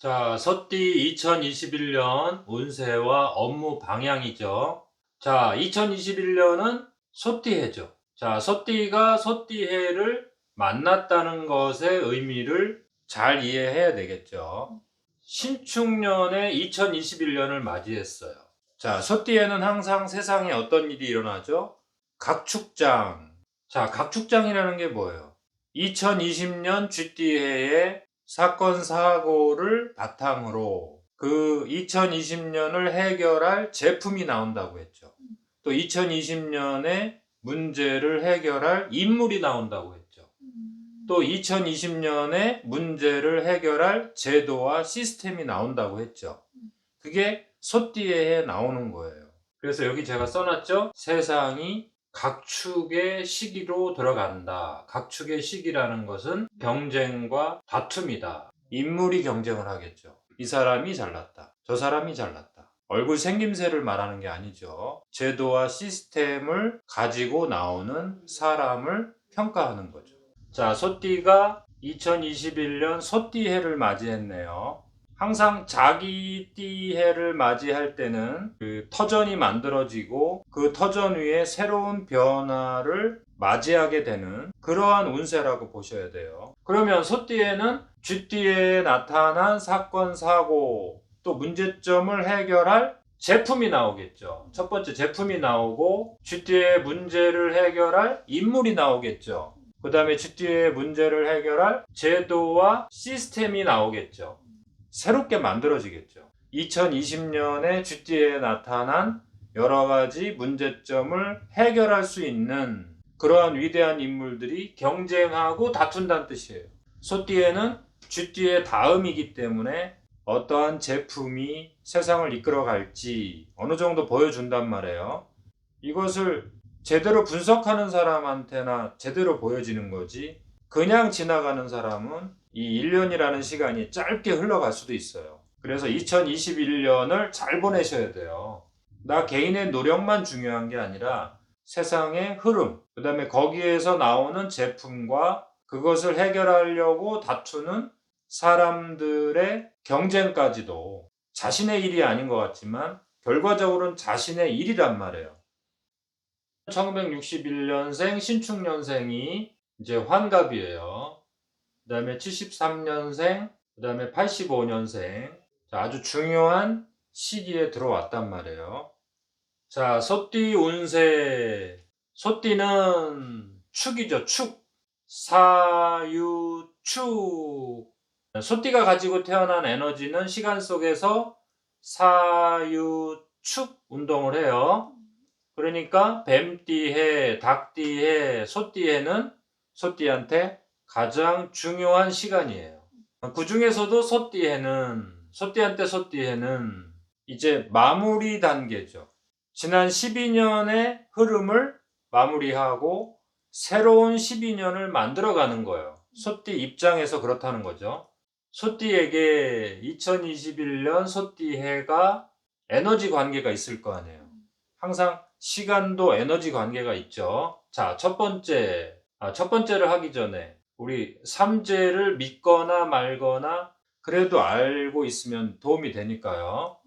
자, 소띠 2021년 운세와 업무 방향이죠. 자, 2021년은 소띠해죠. 자, 소띠가 소띠해를 만났다는 것의 의미를 잘 이해해야 되겠죠. 신축년에 2021년을 맞이했어요. 자, 소띠에는 항상 세상에 어떤 일이 일어나죠? 각축장. 자, 각축장이라는 게 뭐예요? 2020년 쥐띠해에 사건 사고를 바탕으로 그 2020년을 해결할 제품이 나온다고 했죠. 또 2020년에 문제를 해결할 인물이 나온다고 했죠. 또 2020년에 문제를 해결할 제도와 시스템이 나온다고 했죠. 그게 소띠에 나오는 거예요. 그래서 여기 제가 써놨죠. 세상이 각축의 시기로 들어간다. 각축의 시기라는 것은 경쟁과 다툼이다. 인물이 경쟁을 하겠죠. 이 사람이 잘났다. 저 사람이 잘났다. 얼굴 생김새를 말하는 게 아니죠. 제도와 시스템을 가지고 나오는 사람을 평가하는 거죠. 자, 소띠가 2021년 소띠해를 맞이했네요. 항상 자기 띠해를 맞이할 때는 그 터전이 만들어지고 그 터전 위에 새로운 변화를 맞이하게 되는 그러한 운세라고 보셔야 돼요. 그러면 소띠에는 쥐띠에 나타난 사건, 사고, 또 문제점을 해결할 제품이 나오겠죠. 첫 번째 제품이 나오고 쥐띠의 문제를 해결할 인물이 나오겠죠. 그 다음에 쥐띠의 문제를 해결할 제도와 시스템이 나오겠죠. 새롭게 만들어지겠죠. 2020년에 쥐띠에 나타난 여러 가지 문제점을 해결할 수 있는 그러한 위대한 인물들이 경쟁하고 다툰다는 뜻이에요. 소띠에는 쥐띠의 다음이기 때문에 어떠한 제품이 세상을 이끌어갈지 어느 정도 보여준단 말이에요. 이것을 제대로 분석하는 사람한테나 제대로 보여지는 거지, 그냥 지나가는 사람은 이 1년이라는 시간이 짧게 흘러갈 수도 있어요. 그래서 2021년을 잘 보내셔야 돼요. 나 개인의 노력만 중요한 게 아니라 세상의 흐름, 그 다음에 거기에서 나오는 제품과 그것을 해결하려고 다투는 사람들의 경쟁까지도 자신의 일이 아닌 것 같지만 결과적으로는 자신의 일이란 말이에요. 1961년생 신축년생이 이제 환갑이에요. 그 다음에 73년생, 그 다음에 85년생. 아주 중요한 시기에 들어왔단 말이에요. 자, 소띠 운세. 소띠는 축이죠, 축. 사유축. 소띠가 가지고 태어난 에너지는 시간 속에서 사유축 운동을 해요. 그러니까 뱀띠해, 닭띠해, 소띠해는 소띠한테 가장 중요한 시간이에요. 그 중에서도 소띠해는 이제 마무리 단계죠. 지난 12년의 흐름을 마무리하고 새로운 12년을 만들어가는 거예요. 소띠 입장에서 그렇다는 거죠. 소띠에게 2021년 소띠해가 에너지 관계가 있을 거 아니에요. 항상 시간도 에너지 관계가 있죠. 자, 첫 번째를 하기 전에 우리 삼재를 믿거나 말거나 그래도 알고 있으면 도움이 되니까요.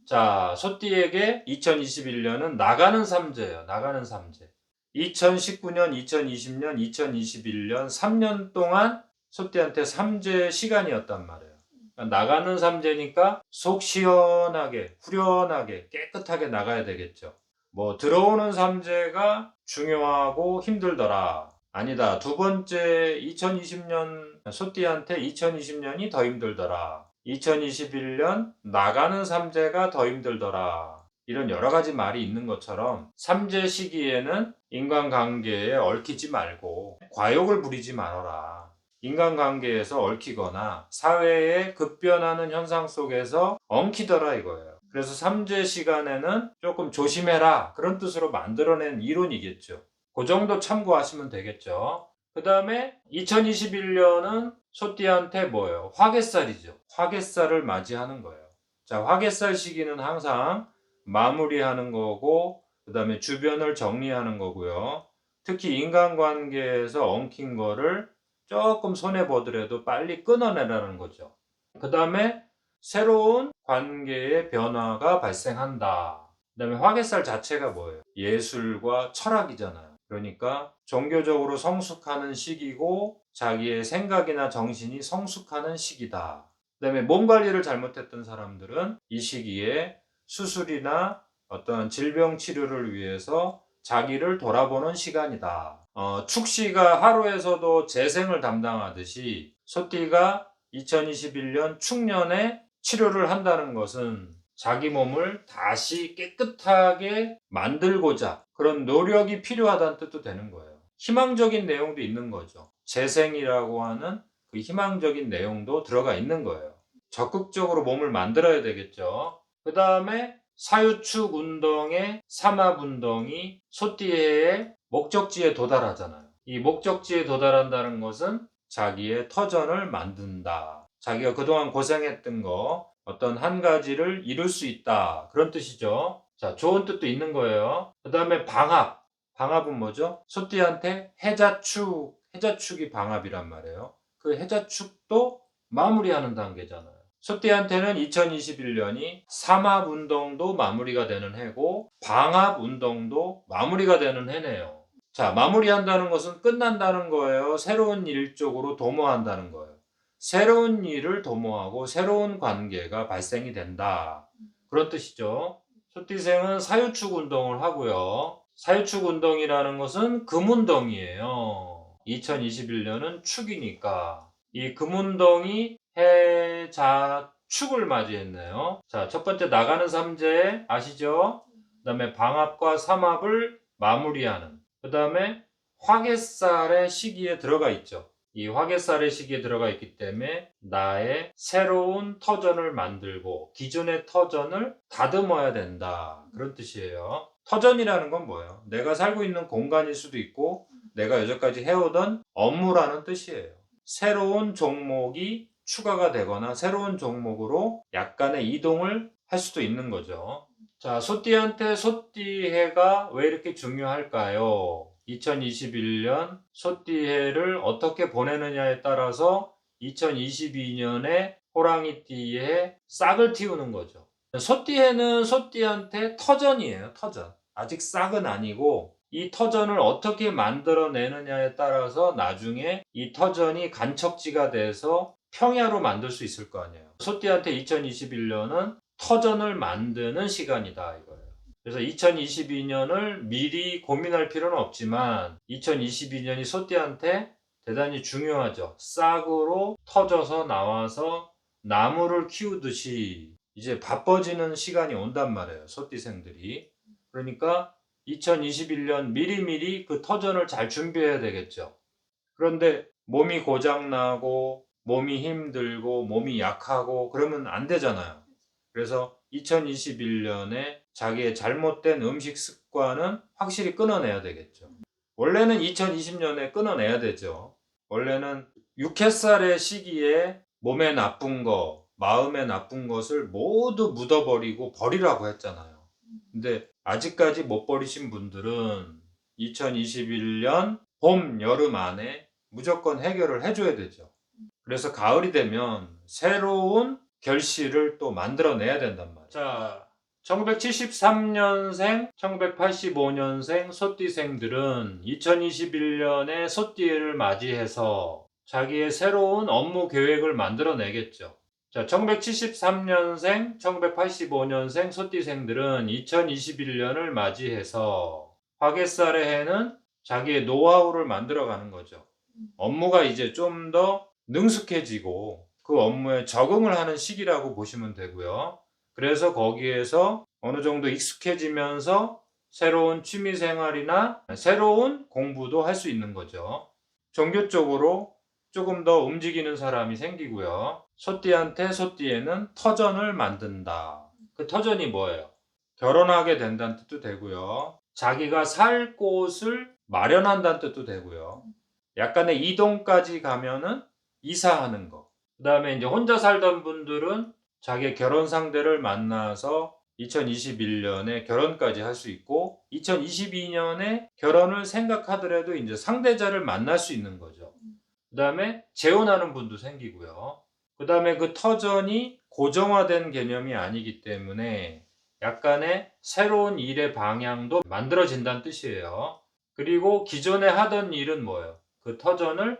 자, 소띠에게 2021년은 나가는 삼재예요. 나가는 삼재. 2019년, 2020년, 2021년 3년 동안 소띠한테 삼재 시간이었단 말이에요. 그러니까 나가는 삼재니까 속 시원하게, 후련하게, 깨끗하게 나가야 되겠죠. 뭐 들어오는 삼재가 중요하고 힘들더라. 아니다. 두 번째 2020년 소띠한테 2020년이 더 힘들더라. 2021년 나가는 삼재가 더 힘들더라. 이런 여러 가지 말이 있는 것처럼 삼재 시기에는 인간관계에 얽히지 말고 과욕을 부리지 말아라. 인간관계에서 얽히거나 사회에 급변하는 현상 속에서 엉키더라 이거예요. 그래서 삼재 시간에는 조금 조심해라 그런 뜻으로 만들어낸 이론이겠죠. 그 정도 참고하시면 되겠죠. 그 다음에 2021년은 소띠한테 뭐예요? 화개살이죠. 화개살을 맞이하는 거예요. 자, 화개살 시기는 항상 마무리하는 거고 그 다음에 주변을 정리하는 거고요. 특히 인간관계에서 엉킨 거를 조금 손해보더라도 빨리 끊어내라는 거죠. 그 다음에 새로운 관계의 변화가 발생한다. 그 다음에 화개살 자체가 뭐예요? 예술과 철학이잖아요. 그러니까 종교적으로 성숙하는 시기고 자기의 생각이나 정신이 성숙하는 시기다. 그 다음에 몸 관리를 잘못했던 사람들은 이 시기에 수술이나 어떤 질병 치료를 위해서 자기를 돌아보는 시간이다. 축씨가 하루에서도 재생을 담당하듯이 소띠가 2021년 축년에 치료를 한다는 것은 자기 몸을 다시 깨끗하게 만들고자 그런 노력이 필요하다는 뜻도 되는 거예요. 희망적인 내용도 있는 거죠. 재생이라고 하는 그 희망적인 내용도 들어가 있는 거예요. 적극적으로 몸을 만들어야 되겠죠. 그 다음에 사유축 운동의 삼합 운동이 소띠해의 목적지에 도달하잖아요. 이 목적지에 도달한다는 것은 자기의 터전을 만든다. 자기가 그동안 고생했던 거 어떤 한 가지를 이룰 수 있다. 그런 뜻이죠. 자, 좋은 뜻도 있는 거예요. 그 다음에 방합. 방합은 뭐죠? 소띠한테 해자축이 방합이란 말이에요. 그 해자축도 마무리하는 단계잖아요. 소띠한테는 2021년이 삼합 운동도 마무리가 되는 해고 방합 운동도 마무리가 되는 해네요. 자, 마무리한다는 것은 끝난다는 거예요. 새로운 일 쪽으로 도모한다는 거예요. 새로운 일을 도모하고 새로운 관계가 발생이 된다. 그런 뜻이죠. 소띠생은 사유축 운동을 하고요. 사유축 운동이라는 것은 금운동이에요. 2021년은 축이니까 이 금운동이 해자축을 맞이했네요. 자, 첫 번째 나가는 삼재 아시죠? 그 다음에 방합과 삼합을 마무리하는, 그 다음에 화개살의 시기에 들어가 있죠. 이 화개살의 시기에 들어가 있기 때문에 나의 새로운 터전을 만들고 기존의 터전을 다듬어야 된다. 그런 뜻이에요. 터전이라는 건 뭐예요? 내가 살고 있는 공간일 수도 있고 내가 여태까지 해오던 업무라는 뜻이에요. 새로운 종목이 추가가 되거나 새로운 종목으로 약간의 이동을 할 수도 있는 거죠. 자, 소띠한테 소띠해가 왜 이렇게 중요할까요? 2021년 소띠해를 어떻게 보내느냐에 따라서 2022년에 호랑이띠에 싹을 틔우는 거죠. 소띠해는 소띠한테 터전이에요. 터전. 아직 싹은 아니고 이 터전을 어떻게 만들어내느냐에 따라서 나중에 이 터전이 간척지가 돼서 평야로 만들 수 있을 거 아니에요. 소띠한테 2021년은 터전을 만드는 시간이다 이거예요. 그래서 2022년을 미리 고민할 필요는 없지만 2022년이 소띠한테 대단히 중요하죠. 싹으로 터져서 나와서 나무를 키우듯이 이제 바빠지는 시간이 온단 말이에요. 소띠생들이. 그러니까 2021년 미리미리 그 터전을 잘 준비해야 되겠죠. 그런데 몸이 고장나고 몸이 힘들고 몸이 약하고 그러면 안 되잖아요. 그래서 2021년에 자기의 잘못된 음식 습관은 확실히 끊어내야 되겠죠. 원래는 2020년에 끊어내야 되죠. 원래는 6햇살의 시기에 몸에 나쁜 거, 마음에 나쁜 것을 모두 묻어버리고 버리라고 했잖아요. 근데 아직까지 못 버리신 분들은 2021년 봄, 여름 안에 무조건 해결을 해줘야 되죠. 그래서 가을이 되면 새로운 결실을 또 만들어내야 된단 말이에요. 자, 1973년생, 1985년생 소띠생들은 2021년에 소띠해를 맞이해서 자기의 새로운 업무 계획을 만들어내겠죠. 자, 1973년생, 1985년생 소띠생들은 2021년을 맞이해서 화개살의 해는 자기의 노하우를 만들어가는 거죠. 업무가 이제 좀 더 능숙해지고 그 업무에 적응을 하는 시기라고 보시면 되고요. 그래서 거기에서 어느 정도 익숙해지면서 새로운 취미생활이나 새로운 공부도 할 수 있는 거죠. 종교 쪽으로 조금 더 움직이는 사람이 생기고요. 소띠한테 소띠에는 터전을 만든다. 그 터전이 뭐예요? 결혼하게 된다는 뜻도 되고요. 자기가 살 곳을 마련한다는 뜻도 되고요. 약간의 이동까지 가면은 이사하는 거. 그 다음에 이제 혼자 살던 분들은 자기 결혼 상대를 만나서 2021년에 결혼까지 할 수 있고 2022년에 결혼을 생각하더라도 이제 상대자를 만날 수 있는 거죠. 그 다음에 재혼하는 분도 생기고요. 그 다음에 그 터전이 고정화된 개념이 아니기 때문에 약간의 새로운 일의 방향도 만들어진다는 뜻이에요. 그리고 기존에 하던 일은 뭐예요? 그 터전을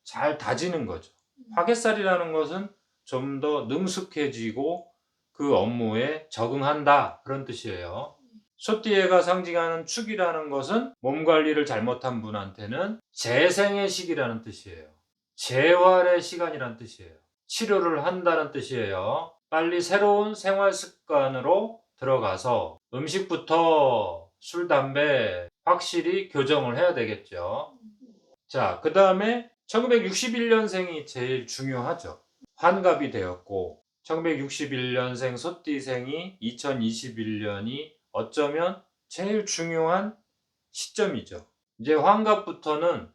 잘 다지는 거죠. 화개살이라는 것은 좀 더 능숙해지고 그 업무에 적응한다, 그런 뜻이에요. 소띠에가 상징하는 축이라는 것은 몸 관리를 잘못한 분한테는 재생의 시기라는 뜻이에요. 재활의 시간이란 뜻이에요. 치료를 한다는 뜻이에요. 빨리 새로운 생활 습관으로 들어가서 음식부터 술, 담배 확실히 교정을 해야 되겠죠. 자, 그 다음에 1961년생이 제일 중요하죠. 환갑이 되었고 1961년생 소띠생이 2021년이 어쩌면 제일 중요한 시점이죠. 이제 환갑부터는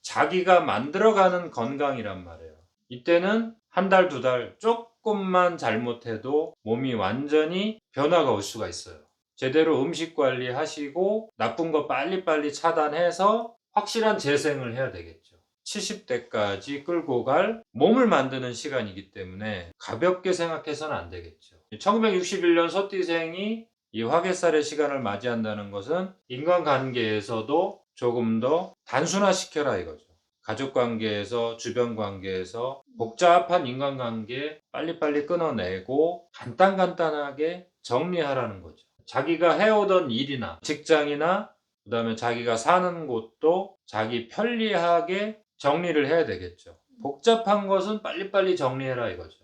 자기가 만들어가는 건강이란 말이에요. 이때는 한 달, 두 달 조금만 잘못해도 몸이 완전히 변화가 올 수가 있어요. 제대로 음식 관리하시고 나쁜 거 빨리빨리 차단해서 확실한 재생을 해야 되겠죠. 70대까지 끌고 갈 몸을 만드는 시간이기 때문에 가볍게 생각해서는 안 되겠죠. 1961년 소띠생이 이 화개살의 시간을 맞이한다는 것은 인간관계에서도 조금 더 단순화시켜라 이거죠. 가족관계에서, 주변관계에서 복잡한 인간관계 빨리빨리 끊어내고 간단간단하게 정리하라는 거죠. 자기가 해오던 일이나 직장이나 그 다음에 자기가 사는 곳도 자기 편리하게 정리를 해야 되겠죠. 복잡한 것은 빨리빨리 정리해라 이거죠.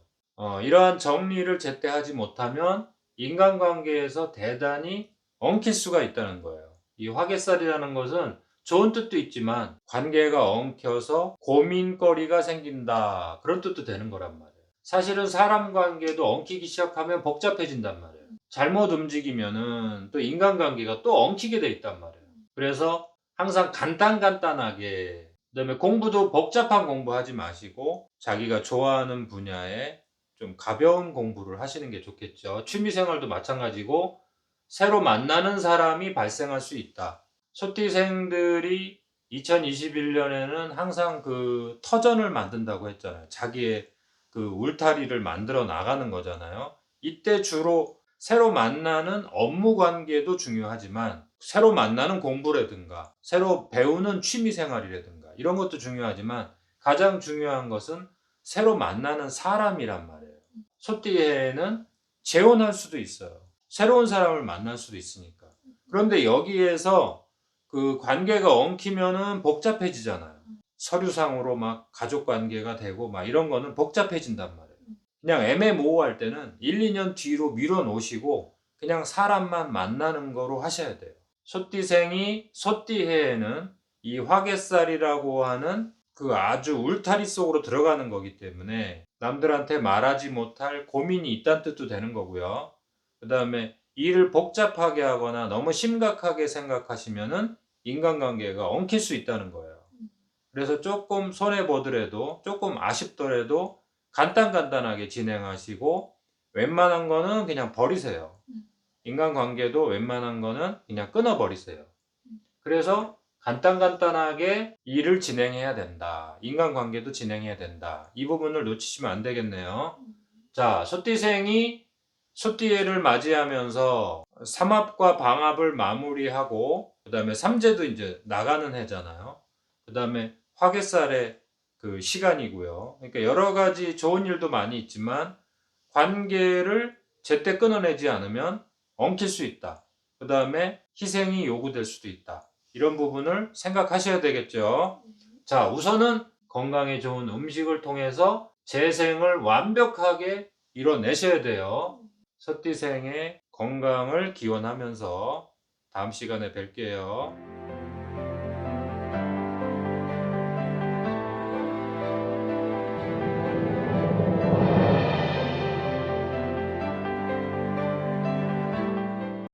이러한 정리를 제때 하지 못하면 인간관계에서 대단히 엉킬 수가 있다는 거예요. 이 화개살이라는 것은 좋은 뜻도 있지만 관계가 엉켜서 고민거리가 생긴다, 그런 뜻도 되는 거란 말이에요. 사실은 사람 관계도 엉키기 시작하면 복잡해진단 말이에요. 잘못 움직이면은 또 인간관계가 또 엉키게 돼 있단 말이에요. 그래서 항상 간단간단하게, 그다음에 공부도 복잡한 공부하지 마시고 자기가 좋아하는 분야에 좀 가벼운 공부를 하시는 게 좋겠죠. 취미생활도 마찬가지고 새로 만나는 사람이 발생할 수 있다. 소띠생들이 2021년에는 항상 그 터전을 만든다고 했잖아요. 자기의 그 울타리를 만들어 나가는 거잖아요. 이때 주로 새로 만나는 업무 관계도 중요하지만 새로 만나는 공부라든가 새로 배우는 취미 생활이라든가 이런 것도 중요하지만 가장 중요한 것은 새로 만나는 사람이란 말이에요. 소띠에는 재혼할 수도 있어요. 새로운 사람을 만날 수도 있으니까. 그런데 여기에서 그 관계가 엉키면은 복잡해지잖아요. 서류상으로 막 가족 관계가 되고 막 이런 거는 복잡해진단 말이에요. 그냥 애매모호할 때는 1, 2년 뒤로 밀어 놓으시고 그냥 사람만 만나는 거로 하셔야 돼요. 소띠생이 소띠해에는 이 화개살이라고 하는 그 아주 울타리 속으로 들어가는 거기 때문에 남들한테 말하지 못할 고민이 있다는 뜻도 되는 거고요. 그 다음에 일을 복잡하게 하거나 너무 심각하게 생각하시면은 인간관계가 엉킬 수 있다는 거예요. 그래서 조금 손해보더라도 조금 아쉽더라도 간단간단하게 진행하시고 웬만한 거는 그냥 버리세요. 인간관계도 웬만한 거는 그냥 끊어버리세요. 그래서 간단간단하게 일을 진행해야 된다. 인간관계도 진행해야 된다. 이 부분을 놓치시면 안 되겠네요. 자, 소띠생이 소띠해를 맞이하면서 삼합과 방합을 마무리하고 그 다음에 삼재도 이제 나가는 해잖아요. 그 다음에 화개살의 그 시간이고요. 그러니까 여러 가지 좋은 일도 많이 있지만 관계를 제때 끊어내지 않으면 엉킬 수 있다. 그 다음에 희생이 요구될 수도 있다. 이런 부분을 생각하셔야 되겠죠. 자, 우선은 건강에 좋은 음식을 통해서 재생을 완벽하게 이뤄내셔야 돼요. 소띠생의 건강을 기원하면서 다음 시간에 뵐게요.